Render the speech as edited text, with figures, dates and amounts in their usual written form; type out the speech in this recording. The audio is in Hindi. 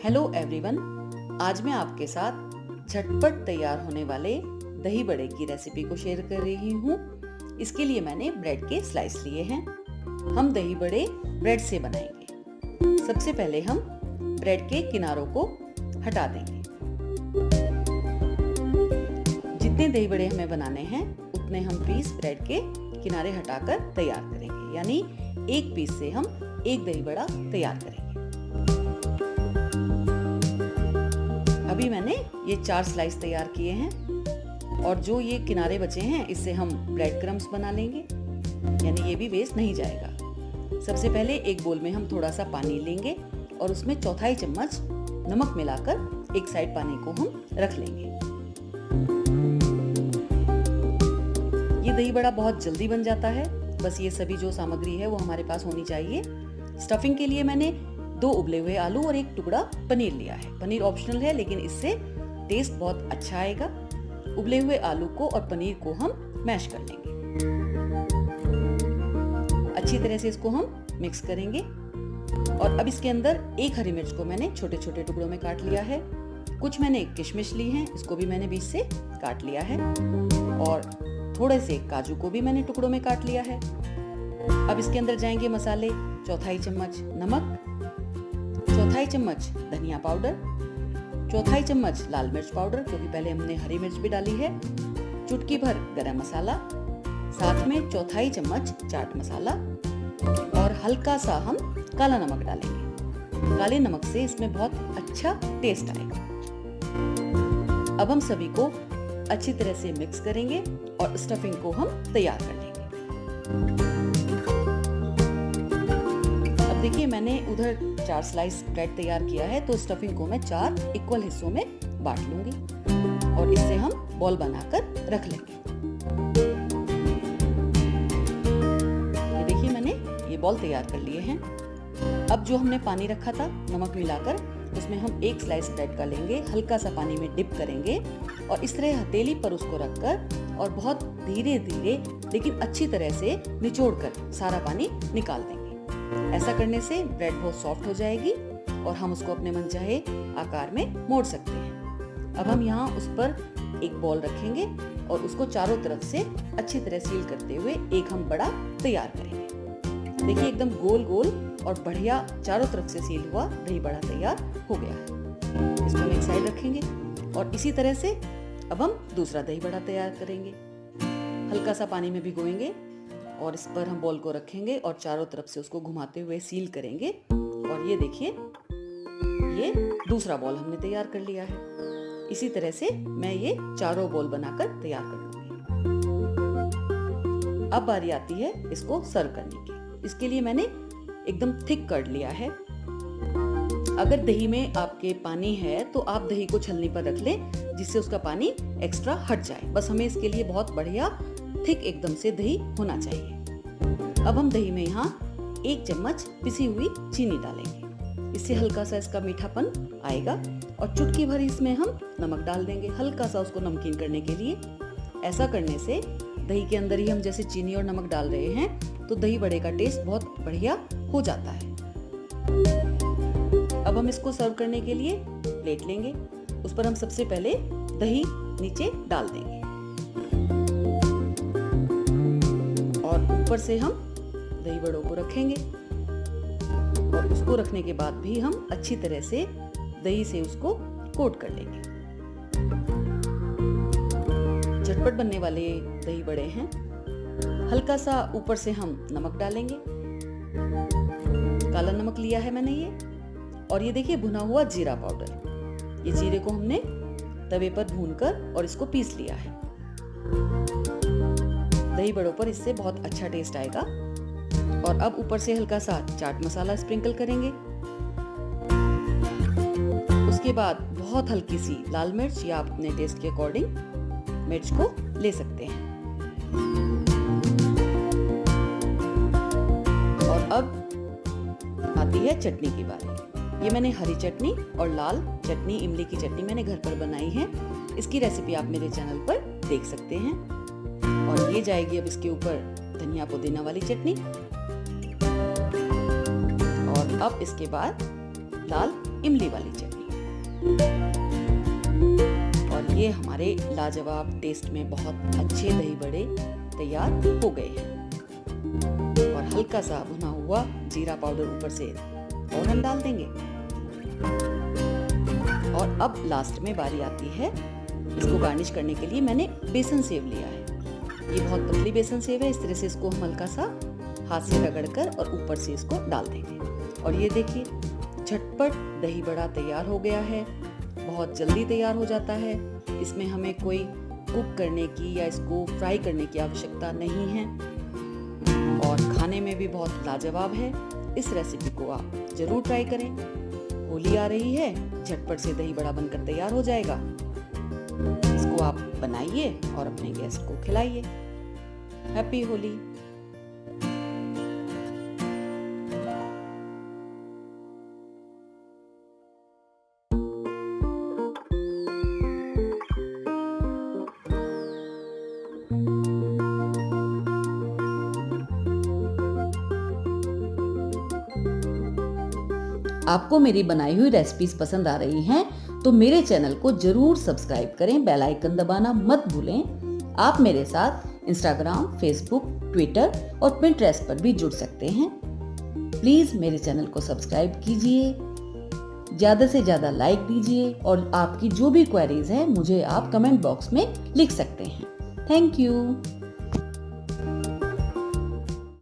हेलो एवरीवन, आज मैं आपके साथ झटपट तैयार होने वाले दही बड़े की रेसिपी को शेयर कर रही हूँ। इसके लिए मैंने ब्रेड के स्लाइस लिए हैं। हम दही बड़े ब्रेड से बनाएंगे। सबसे पहले हम ब्रेड के किनारों को हटा देंगे। जितने दही बड़े हमें बनाने हैं उतने हम पीस ब्रेड के किनारे हटाकर तैयार करेंगे, यानी एक पीस से हम एक दही बड़ा तैयार करेंगे। अभी मैंने ये 4 स्लाइस तैयार किए हैं और जो ये किनारे बचे हैं इससे हम ब्रेड क्रम्स बना लेंगे, यानी ये भी वेस्ट नहीं जाएगा। सबसे पहले एक बोल में हम थोड़ा सा पानी लेंगे और उसमें 1/4 चम्मच नमक मिलाकर एक साइड पानी को हम रख लेंगे। ये दही बड़ा बहुत जल्दी बन जाता है, बस ये सभी जो सामग्री है वो हमारे पास होनी चाहिए। स्टफिंग के लिए मैंने 2 उबले हुए आलू और 1 टुकड़ा पनीर लिया है। पनीर ऑप्शनल है लेकिन इससे टेस्ट बहुत अच्छा आएगा। उबले हुए आलू को और पनीर को हम मैश कर लेंगे। अच्छी तरह से इसको हम मिक्स करेंगे और अब इसके अंदर 1 हरी मिर्च को मैंने छोटे छोटे टुकड़ों में काट लिया है। कुछ मैंने किशमिश ली हैं, इसको भी मैंने बीच से काट लिया है और थोड़े से काजू को भी मैंने टुकड़ों में काट लिया है। अब इसके अंदर जाएंगे मसाले। 1/4 चम्मच नमक, 1/4 चम्मच धनिया पाउडर, 1/4 चम्मच लाल मिर्च पाउडर, क्योंकि पहले हमने हरी मिर्च भी डाली है, चुटकी भर गरम मसाला, साथ में 1/4 चम्मच चाट मसाला और हल्का सा हम काला नमक डालेंगे। काले नमक से इसमें बहुत अच्छा टेस्ट आएगा। अब हम सभी को अच्छी तरह से मिक्स करेंगे और स्टफिंग को हम तैयार कर लेंगे। अब देखिए, मैंने उधर 4 स्लाइस ब्रेड तैयार किया है, तो स्टफिंग को मैं 4 इक्वल हिस्सों में बांट लूंगी और इससे हम बॉल बनाकर रख लेंगे। ये देखिए, मैंने ये बॉल तैयार कर लिए हैं। अब जो हमने पानी रखा था नमक मिलाकर, उसमें हम 1 स्लाइस ब्रेड का लेंगे, हल्का सा पानी में डिप करेंगे और इस तरह हथेली पर उसको रखकर और बहुत धीरे धीरे लेकिन अच्छी तरह से निचोड़कर सारा पानी निकाल देंगे। ऐसा करने से ब्रेड बहुत सॉफ्ट हो जाएगी और हम उसको अपने मनचाहे आकार में मोड़ सकते हैं। अब हम यहाँ उस पर एक बॉल रखेंगे और उसको चारों तरफ से अच्छी तरह सील करते हुए एक हम बड़ा तैयार करेंगे। देखिए, एकदम गोल गोल और बढ़िया चारों तरफ से सील हुआ दही बड़ा तैयार हो गया है। इसको हम एक साइड रखेंगे और इसी तरह से अब हम दूसरा दही बड़ा तैयार करेंगे। हल्का सा पानी में भिगोएंगे और इस पर हम बॉल को रखेंगे और चारों तरफ से उसको घुमाते हुए सील करेंगे। और ये देखिए, ये दूसरा बॉल हमने तैयार कर लिया है। इसी तरह से मैं ये चारों बॉल बनाकर तैयार कर लूंगी। अब बारी आती है इसको सर्व करने की। इसके लिए मैंने एकदम थिक कर्ड लिया है। अगर दही में आपके पानी है तो आप दही को छलनी पर रख लें, जिससे उसका पानी एक्स्ट्रा हट जाए। बस हमें इसके लिए बहुत बढ़िया थिक एकदम से दही होना चाहिए। अब हम दही में यहाँ 1 चम्मच पिसी हुई चीनी डालेंगे। इससे हल्का सा इसका मीठापन आएगा और चुटकी भर इसमें हम नमक डाल देंगे, हल्का सा उसको नमकीन करने के लिए। ऐसा करने से दही के अंदर ही हम जैसे चीनी और नमक डाल रहे हैं तो दही बड़े का टेस्ट बहुत बढ़िया हो जाता है। अब हम इसको सर्व करने के लिए प्लेट लेंगे। उस पर हम सबसे पहले दही नीचे डाल देंगे और ऊपर से हम दही बड़ों को रखेंगे और उसको रखने के बाद भी हम अच्छी तरह से दही से उसको कोट कर लेंगे। झटपट बनने वाले दही बड़े हैं। हल्का सा ऊपर से हम नमक डालेंगे। काला नमक लिया है मैंने ये, और ये देखिए भुना हुआ जीरा पाउडर। ये जीरे को हमने तवे पर भूनकर और इसको पीस लिया है। दही बड़ों पर इससे बहुत अच्छा टेस्ट आएगा। और अब ऊपर से हल्का सा चाट मसाला स्प्रिंकल करेंगे। उसके बाद बहुत हल्की सी लाल मिर्च या आप अपने टेस्ट के अकॉर्डिंग मिर्च को ले सकते हैं। और अब आती है चटनी की बारी। ये मैंने हरी चटनी और लाल चटनी, इमली की चटनी मैंने घर पर बनाई है। इसकी रेसिपी आप मेरे चैनल पर देख सकते हैं। और ये जाएगी अब इसके ऊपर धनिया पुदीना वाली चटनी। और अब इसके बाद लाल इमली वाली चटनी। और ये हमारे लाजवाब टेस्ट में बहुत अच्छे दही बड़े तैयार हो गए हैं। और हल्का सा भुना हुआ जीरा पाउडर ऊपर से फौरन डाल देंगे। और अब लास्ट में बारी आती है, इसको गार्निश करने के लिए मैंने बेसन सेव लिया है। ये बहुत पतली बेसन सेव है। इस तरह से इसको हम हल्का सा हाथ से रगड़कर और ऊपर से इसको डाल देंगे। और ये देखिए झटपट दही बड़ा तैयार हो गया है। बहुत जल्दी तैयार हो जाता है। इसमें हमें कोई कुक करने की या इसको फ्राई करने की आवश्यकता नहीं है और खाने में भी बहुत लाजवाब है। इस रेसिपी को आप जरूर ट्राई करें। होली आ रही है, झटपट से दही बड़ा बनकर तैयार हो जाएगा। इसको आप बनाइए और अपने गेस्ट को खिलाइए। हैप्पी होली। आपको मेरी बनाई हुई रेसिपीज पसंद आ रही हैं तो मेरे चैनल को जरूर सब्सक्राइब करें, बेल आइकन दबाना मत भूलें। आप मेरे साथ इंस्टाग्राम, फेसबुक, ट्विटर और पिंटरेस्ट पर भी जुड़ सकते हैं। प्लीज मेरे चैनल को सब्सक्राइब कीजिए, ज्यादा से ज्यादा लाइक दीजिए और आपकी जो भी क्वेरीज हैं मुझे आप कमेंट बॉक्स में लिख सकते हैं। Thank you.